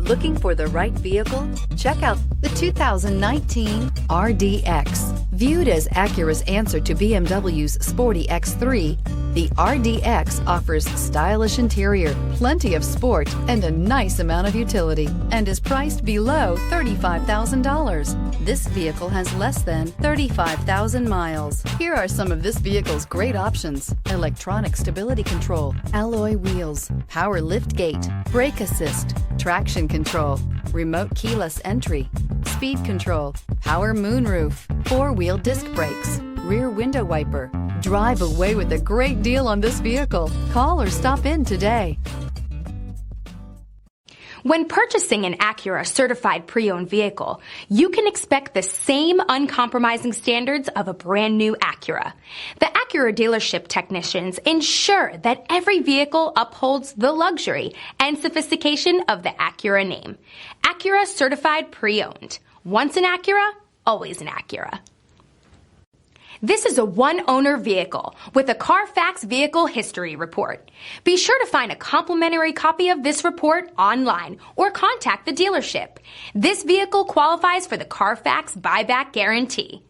Looking for the right vehicle? Check out the 2019 RDX. Viewed as Acura's answer to BMW's sporty X3, the RDX offers stylish interior, plenty of sport, and a nice amount of utility, and is priced below $35,000. This vehicle has less than 35,000 miles. Here are some of this vehicle's great options: electronic stability control, alloy wheels, power liftgate, brake assist, traction control, remote keyless entry, speed control, power moonroof, four-wheel disc brakes, rear window wiper. Drive away with a great deal on this vehicle. Call or stop in today. When purchasing an Acura certified pre-owned vehicle, you can expect the same uncompromising standards of a brand new Acura. The Acura dealership technicians ensure that every vehicle upholds the luxury and sophistication of the Acura name. Acura certified pre-owned. Once an Acura, always an Acura. This is a one-owner vehicle with a Carfax Vehicle History Report. Be sure to find a complimentary copy of this report online or contact the dealership. This vehicle qualifies for the Carfax Buyback Guarantee.